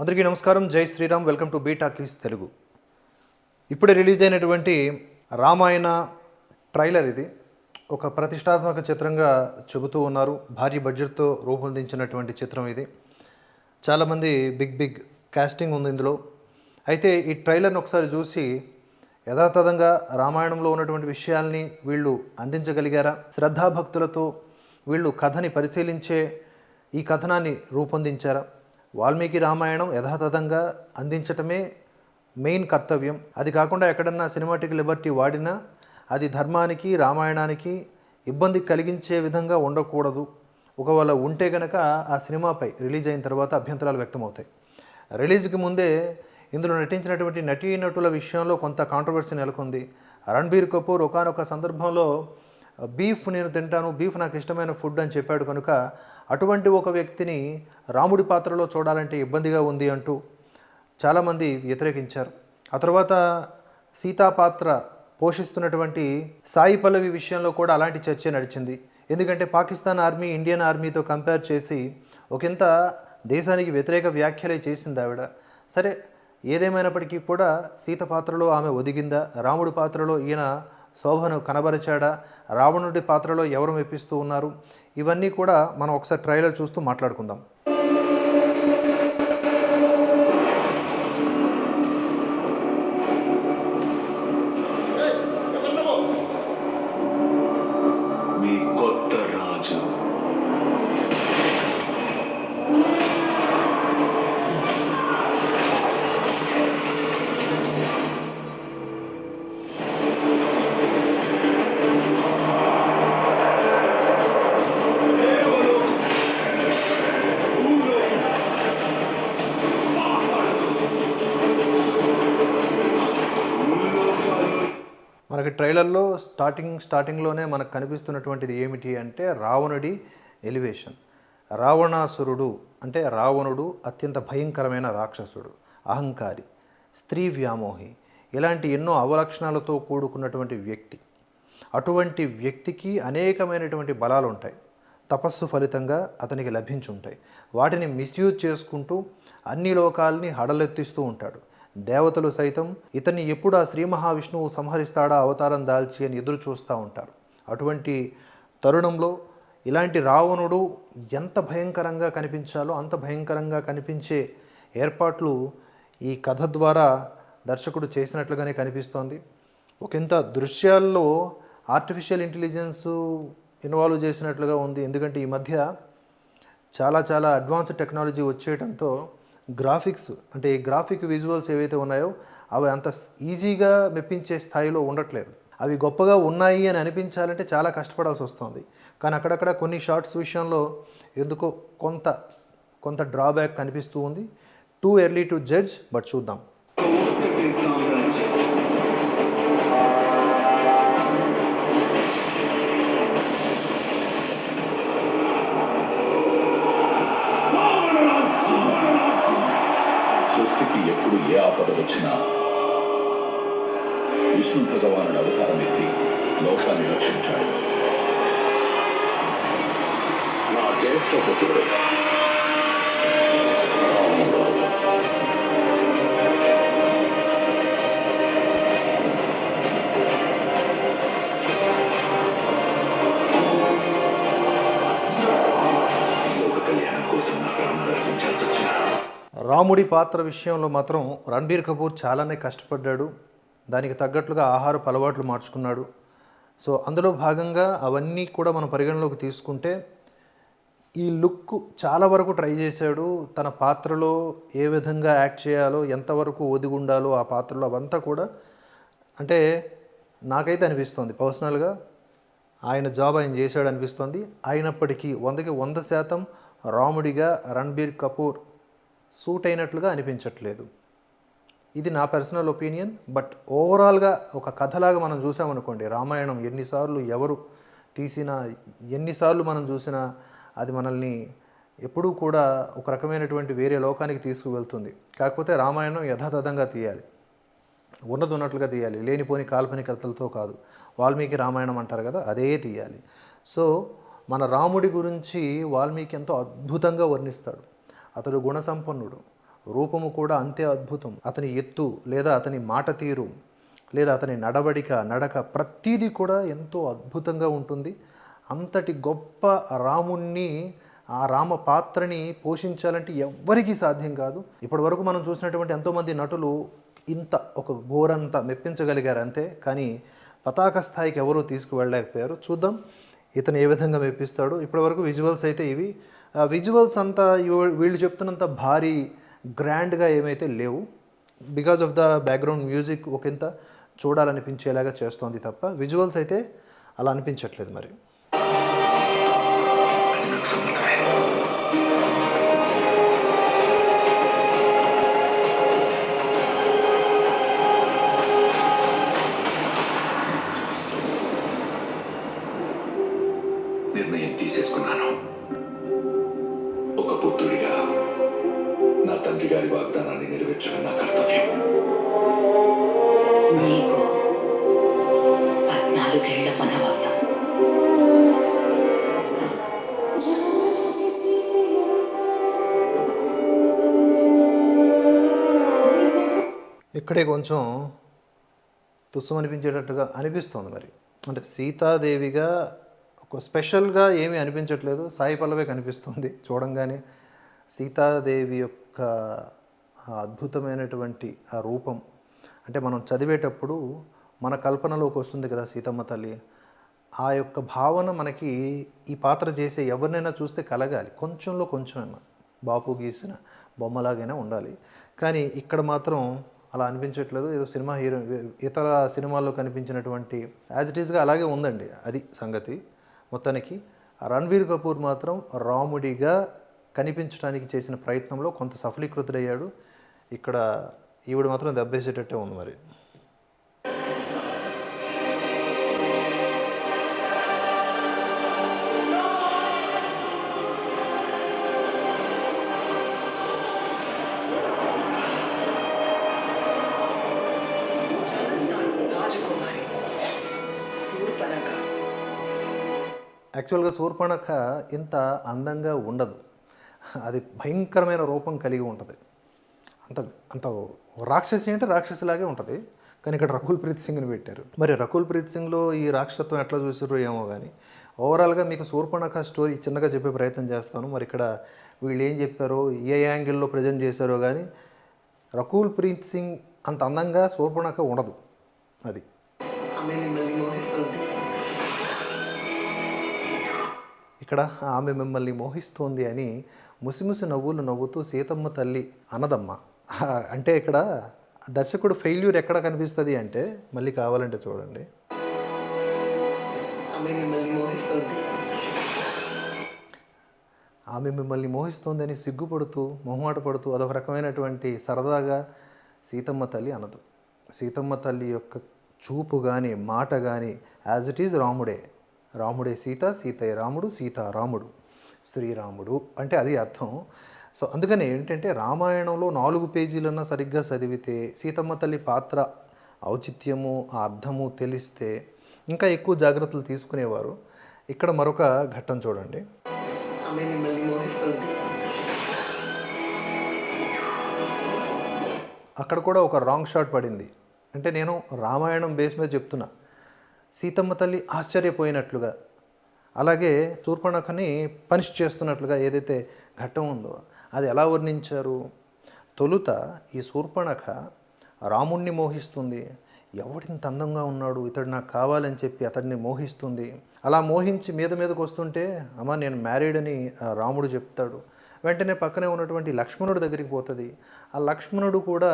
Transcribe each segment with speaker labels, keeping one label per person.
Speaker 1: అందరికీ నమస్కారం. జై Shri Ram. Welcome to B talkies Telugu. ఇప్పుడే రిలీజ్ అయినటువంటి రామాయణ ట్రైలర్ ఇది. ఒక ప్రతిష్టాత్మక చిత్రంగా చెబుతూ ఉన్నారు. భారీ బడ్జెట్తో రూపొందించినటువంటి చిత్రం ఇది. చాలామంది బిగ్ కాస్టింగ్ ఉంది ఇందులో. అయితే ఈ ట్రైలర్ని ఒకసారి చూసి యథాతథంగా రామాయణంలో ఉన్నటువంటి విషయాల్ని వీళ్ళు అందించగలిగారా, శ్రద్ధాభక్తులతో వీళ్ళు కథని పరిశీలించే ఈ కథనాన్ని రూపొందించారా, వాల్మీకి రామాయణం యథాతథంగా అందించటమే మెయిన్ కర్తవ్యం. అది కాకుండా ఎక్కడన్నా సినిమాటిక్ లిబర్టీ వాడినా అది ధర్మానికి రామాయణానికి ఇబ్బంది కలిగించే విధంగా ఉండకూడదు. ఒకవేళ ఉంటే కనుక ఆ సినిమాపై రిలీజ్ అయిన తర్వాత అభ్యంతరాలు వ్యక్తమవుతాయి. రిలీజ్కి ముందే ఇందులో నటించినటువంటి నటీనటుల విషయంలో కొంత కాంట్రవర్సీ నెలకొంది. రణబీర్ కపూర్ ఒకానొక సందర్భంలో బీఫ్ నేను తింటాను, బీఫ్ నాకు ఇష్టమైన ఫుడ్ అని చెప్పాడు కనుక అటువంటి ఒక వ్యక్తిని రాముడి పాత్రలో చూడాలంటే ఇబ్బందిగా ఉంది అంటూ చాలామంది వ్యతిరేకించారు. ఆ తర్వాత సీతా పాత్ర పోషిస్తున్నటువంటి సాయి పల్లవి విషయంలో కూడా అలాంటి చర్చ నడిచింది. ఎందుకంటే పాకిస్తాన్ ఆర్మీ ఇండియన్ ఆర్మీతో కంపేర్ చేసి ఒకంత దేశానికి వ్యతిరేక వ్యాఖ్యలే చేసింది ఆవిడ. సరే, ఏదేమైనప్పటికీ కూడా సీత పాత్రలో ఆమె ఒదిగిందా, రాముడి పాత్రలో ఈయన శోభను కనబరిచాడా, రావణుడి పాత్రలో ఎవరు మెప్పిస్తూ ఉన్నారు, ఇవన్నీ కూడా మనం ఒకసారి ట్రైలర్ చూస్తూ మాట్లాడుకుందాం.
Speaker 2: మీ కొత్త రాజు
Speaker 1: మనకి ట్రైలర్లో స్టార్టింగ్లోనే మనకు కనిపిస్తున్నటువంటిది ఏమిటి అంటే రావణుడి ఎలివేషన్. రావణాసురుడు అంటే రావణుడు అత్యంత భయంకరమైన రాక్షసుడు, అహంకారి, స్త్రీ వ్యామోహి, ఇలాంటి ఎన్నో అవలక్షణాలతో కూడుకున్నటువంటి వ్యక్తి. అటువంటి వ్యక్తికి అనేకమైనటువంటి బలాలు ఉంటాయి, తపస్సు ఫలితంగా అతనికి లభించుంటాయి. వాటిని మిస్యూజ్ చేసుకుంటూ అన్ని లోకాలని హడలెత్తిస్తూ ఉంటాడు. దేవతలు సైతం ఇతన్ని ఎప్పుడు ఆ శ్రీ మహావిష్ణువు సంహరిస్తాడా అవతారం దాల్చి అని ఎదురు చూస్తూ ఉంటారు. అటువంటి తరుణంలో ఇలాంటి రావణుడు ఎంత భయంకరంగా కనిపించాలో అంత భయంకరంగా కనిపించే ఏర్పాట్లు ఈ కథ ద్వారా దర్శకుడు చేసినట్లుగానే కనిపిస్తోంది. ఒకంత దృశ్యాల్లో ఆర్టిఫిషియల్ ఇంటెలిజెన్స్ ఇన్వాల్వ్ చేసినట్లుగా ఉంది. ఎందుకంటే ఈ మధ్య చాలా అడ్వాన్స్డ్ టెక్నాలజీ వచ్చేయడంతో గ్రాఫిక్స్ అంటే ఈ గ్రాఫిక్ విజువల్స్ ఏవైతే ఉన్నాయో అవి అంత ఈజీగా మెప్పించే స్థాయిలో ఉండట్లేదు. అవి గొప్పగా ఉన్నాయి అని అనిపించాలంటే చాలా కష్టపడాల్సి వస్తుంది. కానీ అక్కడక్కడ కొన్ని షార్ట్స్ విషయంలో ఎందుకో కొంత డ్రాబ్యాక్ కనిపిస్తూ ఉంది. Too early to judge, but చూద్దాం.
Speaker 2: ఒక్కటే సామ్రాజ్యం సృష్టికి ఎప్పుడు ఏ ఆపద వచ్చినా విష్ణు భగవానుడు అవతారం ఎత్తి లోకాన్ని రక్షించాడు. నా జ్యేష్ఠ పుత్రుడు లోక కళ్యాణం కోసం నా ప్రాణాలు అర్పించాల్సి వచ్చిన
Speaker 1: రాముడి పాత్ర విషయంలో మాత్రం రణబీర్ కపూర్ చాలానే కష్టపడ్డాడు. దానికి తగ్గట్లుగా ఆహారపు అలవాట్లు మార్చుకున్నాడు. సో అందులో భాగంగా అవన్నీ కూడా మనం పరిగణలోకి తీసుకుంటే ఈ లుక్ చాలా వరకు ట్రై చేశాడు. తన పాత్రలో ఏ విధంగా యాక్ట్ చేయాలో, ఎంతవరకు ఒదిగి ఉండాలో ఆ పాత్రలో అవంతా కూడా అంటే నాకైతే అనిపిస్తోంది పర్సనల్గా ఆయన జాబ్ ఆయన చేశాడు అనిపిస్తోంది. అయినప్పటికీ 100కి 100% రాముడిగా రణబీర్ కపూర్ సూట్ అయినట్లుగా అనిపించట్లేదు. ఇది నా పర్సనల్ ఒపీనియన్. బట్ ఓవరాల్గా ఒక కథలాగా మనం చూసామనుకోండి, రామాయణం ఎన్నిసార్లు ఎవరు తీసినా ఎన్నిసార్లు మనం చూసినా అది మనల్ని ఎప్పుడూ కూడా ఒక రకమైనటువంటి వేరే లోకానికి తీసుకువెళ్తుంది. కాకపోతే రామాయణం యథాతథంగా తీయాలి, ఉన్నది ఉన్నట్లుగా తీయాలి, లేనిపోని కాల్పనికతలతో కాదు. వాల్మీకి రామాయణం అంటారు కదా, అదే తీయాలి. సో మన రాముడి గురించి వాల్మీకి ఎంతో అద్భుతంగా వర్ణిస్తాడు. అతడు గుణసంపన్నుడు, రూపము కూడా అంతే అద్భుతం. అతని ఎత్తు లేదా అతని మాట తీరు లేదా అతని నడవడిక నడక ప్రతీది కూడా ఎంతో అద్భుతంగా ఉంటుంది. అంతటి గొప్ప రాముణ్ణి ఆ రామ పాత్రని పోషించాలంటే ఎవ్వరికీ సాధ్యం కాదు. ఇప్పటి వరకు మనం చూసినటువంటి ఎంతోమంది నటులు ఇంత ఒక గోరంత మెప్పించగలిగారు అంతే, కానీ పతాక స్థాయికి ఎవరూ తీసుకువెళ్ళలేకపోయారు. చూద్దాం ఇతను ఏ విధంగా మెప్పిస్తాడు. ఇప్పటివరకు విజువల్స్ అయితే ఇవి. విజువల్స్ అంతా వీళ్ళు చెప్తున్నంత భారీ గ్రాండ్గా ఏమైతే లేవు. Because of the background music ఒకంత చూడాలనిపించేలాగా చేస్తోంది తప్ప విజువల్స్ అయితే అలా అనిపించట్లేదు. మరి
Speaker 2: నిర్ణయం తీసేసుకున్నాను. ఒక పుత్రుడిగా నా తండ్రి గారి వాగ్దానాన్ని నెరవేర్చడం నా కర్తవ్యం.
Speaker 3: నీకు 14 ఏళ్ల వనవాసం.
Speaker 1: ఇక్కడే కొంచెం తుస్సం అనిపించేటట్టుగా అనిపిస్తోంది. మరి అంటే సీతాదేవిగా ఒక స్పెషల్గా ఏమీ అనిపించట్లేదు. సాయి పల్లవే కనిపిస్తుంది చూడంగానే. సీతాదేవి యొక్క అద్భుతమైనటువంటి ఆ రూపం అంటే మనం చదివేటప్పుడు మన కల్పనలోకి వస్తుంది కదా సీతమ్మ తల్లి. ఆ యొక్క భావన మనకి ఈ పాత్ర చేసే ఎవరినైనా చూస్తే కలగాలి. కొంచెంలో కొంచెమైనా బాపు గీసిన బొమ్మలాగైనా ఉండాలి. కానీ ఇక్కడ మాత్రం అలా అనిపించట్లేదు. ఏదో సినిమా హీరో ఇతర సినిమాల్లో కనిపించినటువంటి యాజ్ ఇట్ ఈస్గా అలాగే ఉందండి. అది సంగతి. మొత్తానికి రణ్బీర్ కపూర్ మాత్రం రాముడిగా కనిపించడానికి చేసిన ప్రయత్నంలో కొంత సఫలీకృతుడయ్యాడు. ఇక్కడ ఈవిడ మాత్రం దెబ్బేసేటట్టే ఉంది. మరి
Speaker 3: రాజకుమారి శూర్పణఖ.
Speaker 1: యాక్చువల్గా శూర్పణఖ ఇంత అందంగా ఉండదు. అది భయంకరమైన రూపం కలిగి ఉంటుంది. అంత అంత రాక్షసి అంటే రాక్షసిలాగే ఉంటుంది. కానీ ఇక్కడ రకుల్ ప్రీత్ సింగ్ని పెట్టారు. మరి రకుల్ ప్రీత్ సింగ్లో ఈ రాక్షసత్వం ఎట్లా చూసారో ఏమో కానీ ఓవరాల్గా మీకు శూర్పణఖ స్టోరీ చిన్నగా చెప్పే ప్రయత్నం చేస్తాను. మరి ఇక్కడ వీళ్ళు ఏం చెప్పారో ఏ యాంగిల్లో ప్రజెంట్ చేశారో కానీ రకుల్ ప్రీత్ సింగ్ అంత అందంగా శూర్పణఖ ఉండదు. అది
Speaker 3: ఆమె మిమ్మల్ని మోహిస్తుంది.
Speaker 1: ఇక్కడ ఆమె మిమ్మల్ని మోహిస్తోంది అని ముసిముసి నవ్వులు నవ్వుతూ సీతమ్మ తల్లి అనదమ్మ. అంటే ఇక్కడ దర్శకుడు ఫెయిల్యూర్ ఎక్కడ కనిపిస్తుంది అంటే మళ్ళీ కావాలంటే చూడండి.
Speaker 3: ఆమె మిమ్మల్ని మోహిస్తుంది.
Speaker 1: ఆమె మిమ్మల్ని మోహిస్తోంది అని సిగ్గుపడుతూ మొహమాట పడుతూ అదొక రకమైనటువంటి సరదాగా సీతమ్మ తల్లి అనదు. సీతమ్మ తల్లి యొక్క చూపు కానీ మాట కానీ యాజ్ ఇట్ ఈజ్ రాముడే. రాముడే సీత, సీతయ్య రాముడు, సీత రాముడు, శ్రీరాముడు అంటే అది అర్థం. సో అందుకని ఏంటంటే రామాయణంలో 4 పేజీలన్నా సరిగ్గా చదివితే సీతమ్మ తల్లి పాత్ర ఔచిత్యము ఆ అర్థము తెలిస్తే ఇంకా ఎక్కువ జాగ్రత్తలు తీసుకునేవారు. ఇక్కడ మరొక ఘట్టం చూడండి.
Speaker 3: ఆమె మిమ్మల్ని మోహిస్తుంది.
Speaker 1: అక్కడ కూడా ఒక రాంగ్ షాట్ పడింది. అంటే నేను రామాయణం బేస్ మీద చెప్తున్నా. సీతమ్మ తల్లి ఆశ్చర్యపోయినట్లుగా అలాగే శూర్పణఖని పనిష్ చేస్తున్నట్లుగా ఏదైతే ఘట్టం ఉందో అది ఎలా వర్ణించారు. తొలుత ఈ శూర్పణఖ రాముణ్ణి మోహిస్తుంది. ఎవడింత అందంగా ఉన్నాడు, ఇతడు నాకు కావాలని చెప్పి అతడిని మోహిస్తుంది. అలా మోహించి మీదకు వస్తుంటే అమ్మ నేను మ్యారీడ్ అని రాముడు చెప్తాడు. వెంటనే పక్కనే ఉన్నటువంటి లక్ష్మణుడి దగ్గరికి పోతుంది. ఆ లక్ష్మణుడు కూడా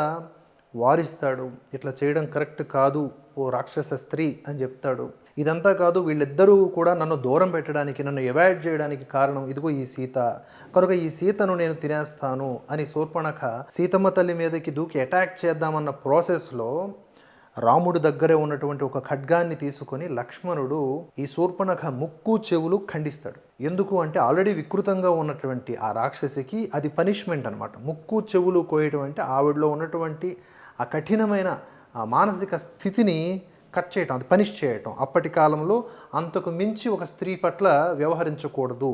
Speaker 1: వారిస్తాడు. ఇట్లా చేయడం కరెక్ట్ కాదు ఓ రాక్షస స్త్రీ అని చెప్తాడు. ఇదంతా కాదు, వీళ్ళిద్దరూ కూడా నన్ను దూరం పెట్టడానికి, నన్ను అవాయిడ్ చేయడానికి కారణం ఇదిగో ఈ సీత, కనుక ఈ సీతను నేను తినేస్తాను అని శూర్పణఖ సీతమ్మ తల్లి మీదకి దూకి అటాక్ చేద్దామన్న ప్రాసెస్లో రాముడి దగ్గరే ఉన్నటువంటి ఒక ఖడ్గాన్ని తీసుకొని లక్ష్మణుడు ఈ శూర్పణఖ ముక్కు చెవులు ఖండిస్తాడు. ఎందుకు అంటే ఆల్రెడీ వికృతంగా ఉన్నటువంటి ఆ రాక్షసికి అది పనిష్మెంట్ అనమాట. ముక్కు చెవులు కోయటం అంటే ఆవిడలో ఉన్నటువంటి ఆ కఠినమైన ఆ మానసిక స్థితిని కట్ చేయటం, అది పనిష్ చేయటం. అప్పటి కాలంలో అంతకు మించి ఒక స్త్రీ పట్ల వ్యవహరించకూడదు.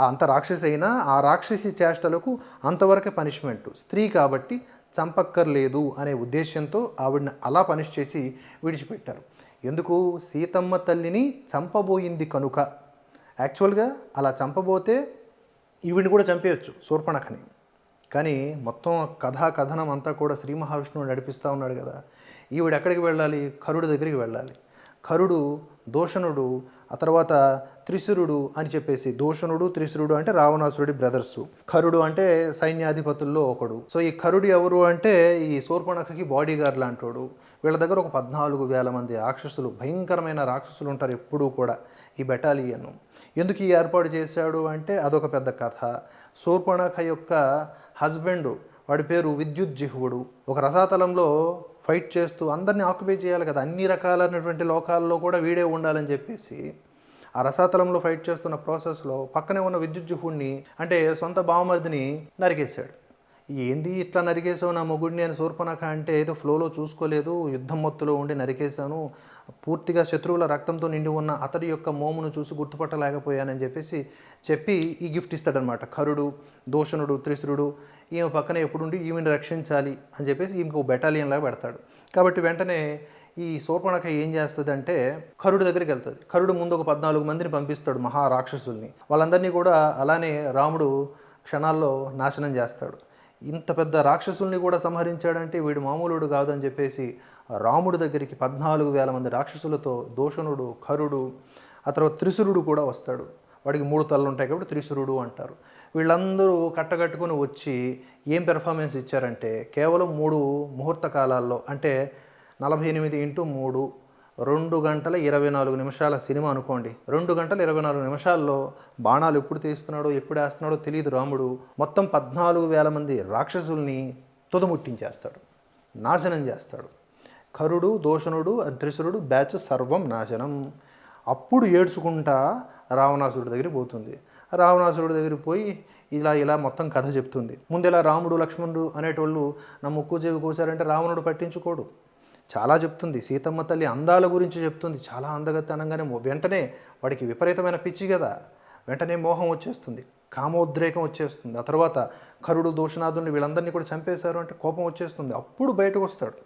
Speaker 1: అంత రాక్షసి అయినా ఆ రాక్షసి చేష్టలకు అంతవరకే పనిష్మెంట్. స్త్రీ కాబట్టి చంపక్కర్లేదు అనే ఉద్దేశంతో ఆవిడని అలా పనిష్ చేసి విడిచిపెట్టారు. ఎందుకు? సీతమ్మ తల్లిని చంపబోయింది కనుక. యాక్చువల్గా అలా చంపబోతే ఈవిడిని కూడా చంపేయచ్చు, శూర్పణఖని. కానీ మొత్తం కథనం అంతా కూడా శ్రీ మహావిష్ణువు నడిపిస్తూ ఉన్నాడు కదా. ఈవిడ ఎక్కడికి వెళ్ళాలి? కరుడు దగ్గరికి వెళ్ళాలి. కరుడు, దూషణుడు, ఆ తర్వాత త్రిశురుడు అని చెప్పేసి, దూషణుడు త్రిశురుడు అంటే రావణాసురుడి బ్రదర్సు, కరుడు అంటే సైన్యాధిపతుల్లో ఒకడు. సో ఈ కరుడు ఎవరు అంటే ఈ శూర్పణఖకి బాడీ గార్డ్ లాంటోడు. వీళ్ళ దగ్గర ఒక 14,000 మంది రాక్షసులు, భయంకరమైన రాక్షసులు ఉంటారు ఎప్పుడూ కూడా ఈ బెటాలియన్. ఎందుకు ఈ ఏర్పాటు చేశాడు అంటే అదొక పెద్ద కథ. శూర్పణఖ యొక్క హస్బెండ్, వాడి పేరు విద్యుజ్జిహ్వుడు, ఒక రసాతలంలో ఫైట్ చేస్తూ అందరినీ ఆక్యుపై చేయాలి కదా, అన్ని రకాలైనటువంటి లోకాల్లో కూడా వీడే ఉండాలని చెప్పేసి ఆ రసాతలంలో ఫైట్ చేస్తున్న ప్రాసెస్లో పక్కనే ఉన్న విద్యుజ్జిహ్వుడిని అంటే సొంత బావమరిదిని నరికేశాడు. ఏంది ఇట్లా నరికేసావు నా మొగుడిని అని శూర్పణఖ అంటే ఏదో ఫ్లోలో చూసుకోలేదు, యుద్ధం మొత్తులో ఉండి నరికేశాను, పూర్తిగా శత్రువుల రక్తంతో నిండి ఉన్న అతడి యొక్క మోమును చూసి గుర్తుపట్టలేకపోయానని చెప్పి ఈ గిఫ్ట్ ఇస్తాడనమాట. కరుడు, దూషణుడు, త్రిశురుడు ఈమె పక్కన ఎప్పుడుండి ఈమెను రక్షించాలి అని చెప్పేసి ఈమెకు బెటాలియన్ లాగా పెడతాడు. కాబట్టి వెంటనే ఈ శూర్పణఖ ఏం చేస్తుందంటే కరుడు దగ్గరికి వెళ్తుంది. కరుడు ముందు ఒక 14 మందిని పంపిస్తాడు, మహారాక్షసుల్ని. వాళ్ళందరినీ కూడా అలానే రాముడు క్షణాల్లో నాశనం చేస్తాడు. ఇంత పెద్ద రాక్షసుల్ని కూడా సంహరించాడంటే వీడు మామూలుడు కాదని చెప్పేసి రాముడి దగ్గరికి 14,000 మంది రాక్షసులతో దూషణుడు, కరుడు, ఆ తర్వాత త్రిశురుడు కూడా వస్తాడు. వాడికి 3 తలలు ఉంటాయి కాబట్టి త్రిశురుడు అంటారు. వీళ్ళందరూ కట్టగట్టుకుని వచ్చి ఏం పెర్ఫార్మెన్స్ ఇచ్చారంటే కేవలం 3 ముహూర్త కాలాల్లో, అంటే 48x3 2 గంటల 24 నిమిషాల సినిమా అనుకోండి. 2 గంటల 24 నిమిషాల్లో బాణాలు ఎప్పుడు తీస్తున్నాడో ఎప్పుడు వేస్తున్నాడో తెలియదు రాముడు. మొత్తం 14,000 మంది రాక్షసుల్ని తుదముట్టించేస్తాడు, నాశనం చేస్తాడు. కరుడు, దూషణుడు, త్రిశురుడు బ్యాచ్ సర్వం నాశనం. అప్పుడు ఏడ్చుకుంటా రావణాసురుడి దగ్గరికి పోతుంది. రావణాసురుడి దగ్గరికి పోయి ఇలా మొత్తం కథ చెప్తుంది. ముందెలా రాముడు, లక్ష్మణుడు అనేటోళ్ళు నా ముక్కు చెవి కోసారంటే రావణుడు పట్టించుకోడు, చాలా చెప్తుంది. సీతమ్మ తల్లి అందాల గురించి చెప్తుంది, చాలా అందగత్తి అనగానే వెంటనే వాడికి విపరీతమైన పిచ్చి కదా, వెంటనే మోహం వచ్చేస్తుంది, కామోద్రేకం వచ్చేస్తుంది. ఆ తర్వాత కరుడు, దూషణాదుల్ని వీళ్ళందరినీ కూడా చంపేశారు అంటే కోపం వచ్చేస్తుంది. అప్పుడు బయటకు వస్తాడు.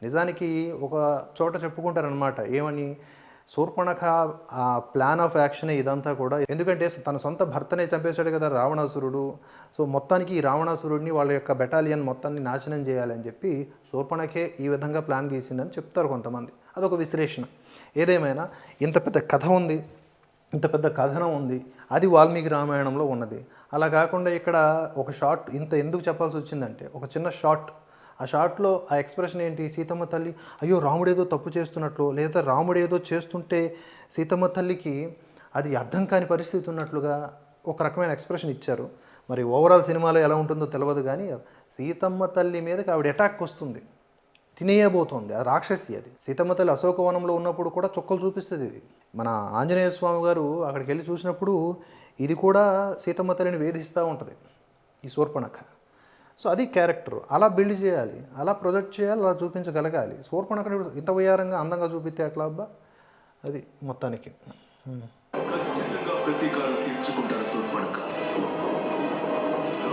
Speaker 1: నిజానికి ఒక చోట చెప్పుకుంటారనమాట, ఏమని, శూర్పణఖ ఆ ప్లాన్ ఆఫ్ యాక్షనే ఇదంతా కూడా. ఎందుకంటే తన సొంత భర్తనే చంపేశాడు కదా రావణాసురుడు. సో మొత్తానికి ఈ రావణాసురుడిని వాళ్ళ యొక్క బెటాలియన్ మొత్తాన్ని నాశనం చేయాలని చెప్పి శూర్పణఖే ఈ విధంగా ప్లాన్ గీసిందని చెప్తారు కొంతమంది. అదొక విశ్లేషణ. ఏదేమైనా ఇంత పెద్ద కథ ఉంది, ఇంత పెద్ద కథనం ఉంది, అది వాల్మీకి రామాయణంలో ఉన్నది. అలా కాకుండా ఇక్కడ ఒక షార్ట్ ఇంత ఎందుకు చెప్పాల్సి వచ్చిందంటే, ఒక చిన్న షార్ట్, ఆ షార్ట్లో ఆ ఎక్స్ప్రెషన్ ఏంటి, సీతమ్మ తల్లి అయ్యో రాముడేదో తప్పు చేస్తున్నట్లు, లేదా రాముడేదో చేస్తుంటే సీతమ్మ తల్లికి అది అర్థం కాని పరిస్థితి ఉన్నట్లుగా ఒక రకమైన ఎక్స్ప్రెషన్ ఇచ్చారు. మరి ఓవరాల్ సినిమాలో ఎలా ఉంటుందో తెలియదు కానీ సీతమ్మ తల్లి మీదకి ఆవిడ అటాక్ వస్తుంది, తినేయబోతోంది. అది రాక్షసి. అది సీతమ్మ తల్లి అశోకవనంలో ఉన్నప్పుడు కూడా చుక్కలు చూపిస్తుంది. ఇది మన ఆంజనేయ స్వామి గారు అక్కడికి వెళ్ళి చూసినప్పుడు ఇది కూడా సీతమ్మ తల్లిని వేధిస్తూ ఉంటుంది ఈ శూర్పణఖ. సో అది క్యారెక్టర్, అలా బిల్డ్ చేయాలి, అలా ప్రొజెక్ట్ చేయాలి, అలా చూపించగలగాలి. శూర్పణఖని ఇంత వయ్యారంగా అందంగా చూపిస్తే ఎట్లా అబ్బా, అది మొత్తానికి.
Speaker 2: ఖచ్చితంగా ప్రతీకారం తీర్చుకుంటారు శూర్పణఖ.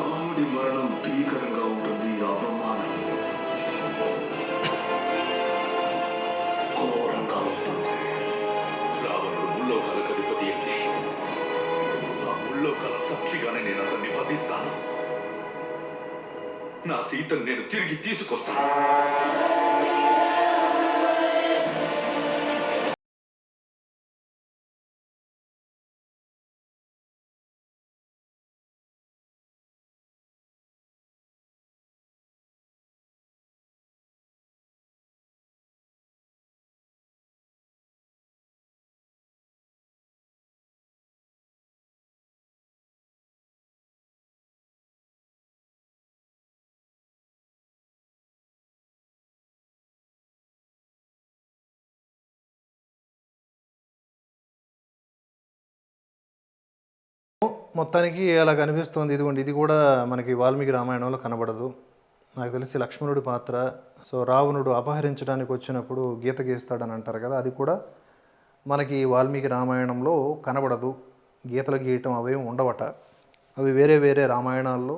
Speaker 2: రాముడి మరణం భీకరంగా ఉంటుంది, అవమానం ఘోరంగా ఉంటుంది. రావణుడు ముల్లోకాలకు అధిపతి అయితే ఆ ముల్లోకాల సాక్షిగానే నేను అతన్ని వధిస్తాను. నా సీతను నేను తిరిగి తీసుకొస్తాను.
Speaker 1: మొత్తానికి అలా కనిపిస్తుంది. ఇదిగోండి, ఇది కూడా మనకి వాల్మీకి రామాయణంలో కనబడదు. నాకు తెలిసి లక్ష్మణుడి పాత్ర. సో రావణుడు అపహరించడానికి వచ్చినప్పుడు గీత గీస్తాడని అంటారు కదా, అది కూడా మనకి వాల్మీకి రామాయణంలో కనబడదు. గీతలు గీయటం అవేం ఉండవట. అవి వేరే వేరే రామాయణాల్లో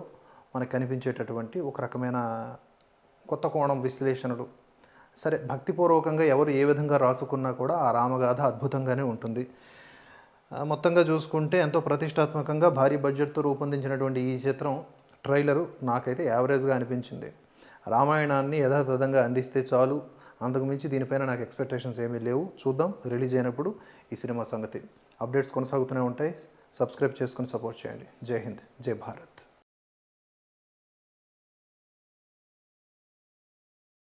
Speaker 1: మనకు కనిపించేటటువంటి ఒక రకమైన కొత్త కోణం విశ్లేషణలు. సరే, భక్తిపూర్వకంగా ఎవరు ఏ విధంగా రాసుకున్నా కూడా ఆ రామగాథ అద్భుతంగానే ఉంటుంది. మొత్తంగా చూసుకుంటే ఎంతో ప్రతిష్టాత్మకంగా భారీ బడ్జెట్తో రూపొందించినటువంటి ఈ చిత్రం ట్రైలరు నాకైతే యావరేజ్గా అనిపించింది. రామాయణాన్ని యథాతథంగా అందిస్తే చాలు, అంతకుమించి దీనిపైన నాకు ఎక్స్పెక్టేషన్స్ ఏమీ లేవు. చూద్దాం రిలీజ్ అయినప్పుడు ఈ సినిమా సంగతి. అప్డేట్స్ కొనసాగుతూనే ఉంటాయి. సబ్స్క్రైబ్ చేసుకొని సపోర్ట్ చేయండి. జై హింద్, జై భారత్.